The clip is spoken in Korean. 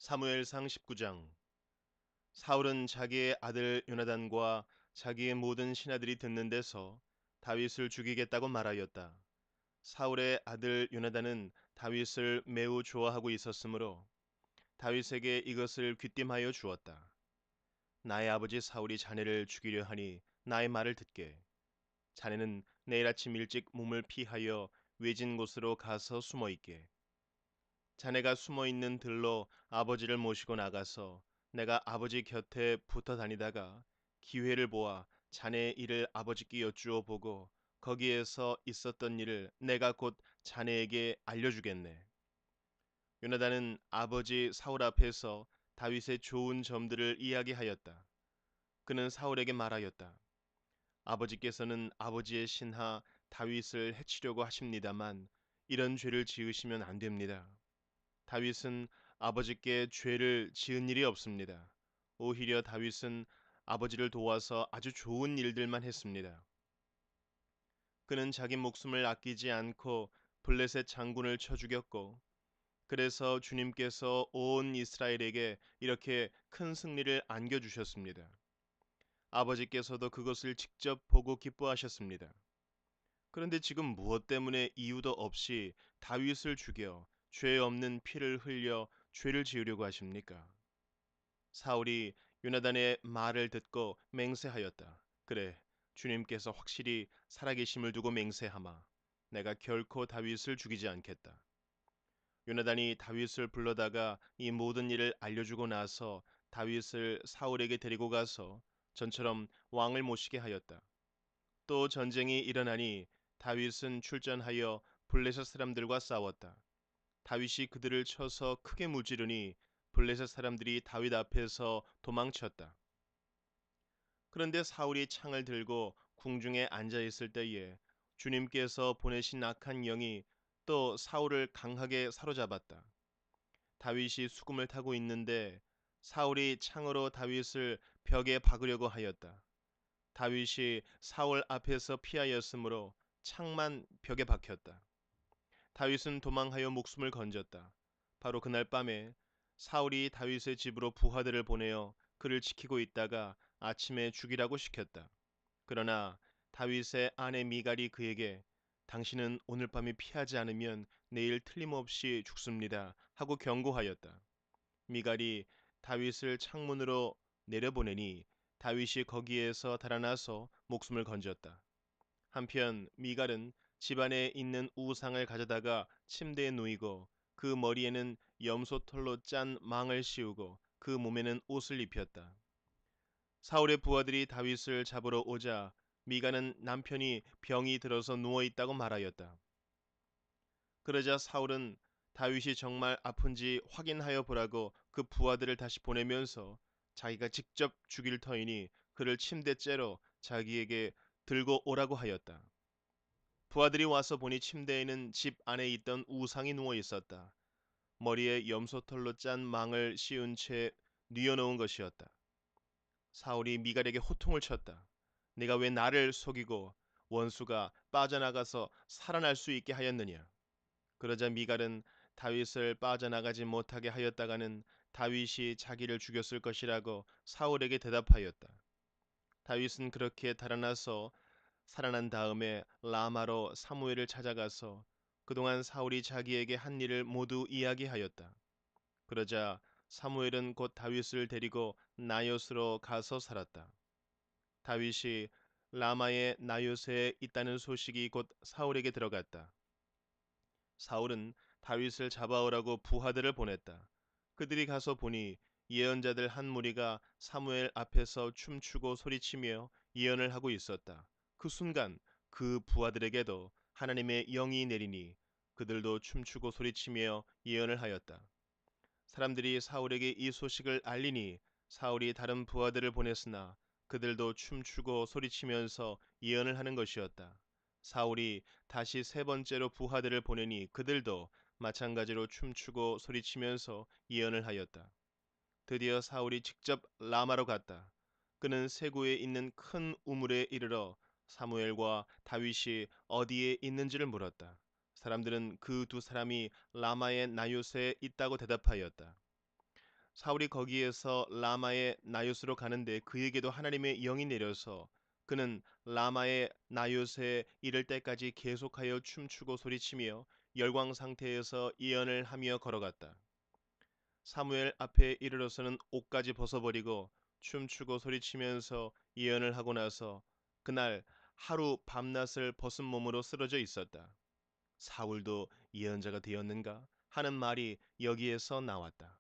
사무엘상 19장. 사울은 자기의 아들 요나단과 자기의 모든 신하들이 듣는 데서 다윗을 죽이겠다고 말하였다. 사울의 아들 요나단은 다윗을 매우 좋아하고 있었으므로 다윗에게 이것을 귀띔하여 주었다. 나의 아버지 사울이 자네를 죽이려 하니 나의 말을 듣게. 자네는 내일 아침 일찍 몸을 피하여 외진 곳으로 가서 숨어 있게. 자네가 숨어 있는 들로 아버지를 모시고 나가서 내가 아버지 곁에 붙어 다니다가 기회를 보아 자네의 일을 아버지께 여쭈어 보고 거기에서 있었던 일을 내가 곧 자네에게 알려주겠네. 요나단은 아버지 사울 앞에서 다윗의 좋은 점들을 이야기하였다. 그는 사울에게 말하였다. 아버지께서는 아버지의 신하 다윗을 해치려고 하십니다만 이런 죄를 지으시면 안 됩니다. 다윗은 아버지께 죄를 지은 일이 없습니다. 오히려 다윗은 아버지를 도와서 아주 좋은 일들만 했습니다. 그는 자기 목숨을 아끼지 않고 블레셋 장군을 쳐 죽였고, 그래서 주님께서 온 이스라엘에게 이렇게 큰 승리를 안겨주셨습니다. 아버지께서도 그것을 직접 보고 기뻐하셨습니다. 그런데 지금 무엇 때문에 이유도 없이 다윗을 죽여 죄 없는 피를 흘려 죄를 지으려고 하십니까? 사울이 요나단의 말을 듣고 맹세하였다. 그래, 주님께서 확실히 살아계심을 두고 맹세하마. 내가 결코 다윗을 죽이지 않겠다. 요나단이 다윗을 불러다가 이 모든 일을 알려주고 나서 다윗을 사울에게 데리고 가서 전처럼 왕을 모시게 하였다. 또 전쟁이 일어나니 다윗은 출전하여 블레셋 사람들과 싸웠다. 다윗이 그들을 쳐서 크게 무찌르니 블레셋 사람들이 다윗 앞에서 도망쳤다. 그런데 사울이 창을 들고 궁중에 앉아 있을 때에 주님께서 보내신 악한 영이 또 사울을 강하게 사로잡았다. 다윗이 수금을 타고 있는데 사울이 창으로 다윗을 벽에 박으려고 하였다. 다윗이 사울 앞에서 피하였으므로 창만 벽에 박혔다. 다윗은 도망하여 목숨을 건졌다. 바로 그날 밤에 사울이 다윗의 집으로 부하들을 보내어 그를 지키고 있다가 아침에 죽이라고 시켰다. 그러나 다윗의 아내 미갈이 그에게 당신은 오늘 밤에 피하지 않으면 내일 틀림없이 죽습니다 하고 경고하였다. 미갈이 다윗을 창문으로 내려보내니 다윗이 거기에서 달아나서 목숨을 건졌다. 한편 미갈은 집안에 있는 우상을 가져다가 침대에 누이고 그 머리에는 염소털로 짠 망을 씌우고 그 몸에는 옷을 입혔다. 사울의 부하들이 다윗을 잡으러 오자 미갈은 남편이 병이 들어서 누워 있다고 말하였다. 그러자 사울은 다윗이 정말 아픈지 확인하여 보라고 그 부하들을 다시 보내면서 자기가 직접 죽일 터이니 그를 침대째로 자기에게 들고 오라고 하였다. 부하들이 와서 보니 침대에는 집 안에 있던 우상이 누워 있었다. 머리에 염소털로 짠 망을 씌운 채 뉘어놓은 것이었다. 사울이 미갈에게 호통을 쳤다. 네가 왜 나를 속이고 원수가 빠져나가서 살아날 수 있게 하였느냐? 그러자 미갈은 다윗을 빠져나가지 못하게 하였다가는 다윗이 자기를 죽였을 것이라고 사울에게 대답하였다. 다윗은 그렇게 달아나서 살아난 다음에 라마로 사무엘을 찾아가서 그동안 사울이 자기에게 한 일을 모두 이야기하였다. 그러자 사무엘은 곧 다윗을 데리고 나요스로 가서 살았다. 다윗이 라마의 나요스에 있다는 소식이 곧 사울에게 들어갔다. 사울은 다윗을 잡아오라고 부하들을 보냈다. 그들이 가서 보니 예언자들 한 무리가 사무엘 앞에서 춤추고 소리치며 예언을 하고 있었다. 그 순간 그 부하들에게도 하나님의 영이 내리니 그들도 춤추고 소리치며 예언을 하였다. 사람들이 사울에게 이 소식을 알리니 사울이 다른 부하들을 보냈으나 그들도 춤추고 소리치면서 예언을 하는 것이었다. 사울이 다시 세 번째로 부하들을 보내니 그들도 마찬가지로 춤추고 소리치면서 예언을 하였다. 드디어 사울이 직접 라마로 갔다. 그는 세구에 있는 큰 우물에 이르러 사무엘과 다윗이 어디에 있는지를 물었다. 사람들은 그 두 사람이 라마의 나요스에 있다고 대답하였다. 사울이 거기에서 라마의 나요스로 가는데 그에게도 하나님의 영이 내려서 그는 라마의 나요스에 이를 때까지 계속하여 춤추고 소리치며 열광 상태에서 예언을 하며 걸어갔다. 사무엘 앞에 이르러서는 옷까지 벗어버리고 춤추고 소리치면서 예언을 하고 나서 그날 하루 밤낮을 벗은 몸으로 쓰러져 있었다. 사울도 예언자가 되었는가 하는 말이 여기에서 나왔다.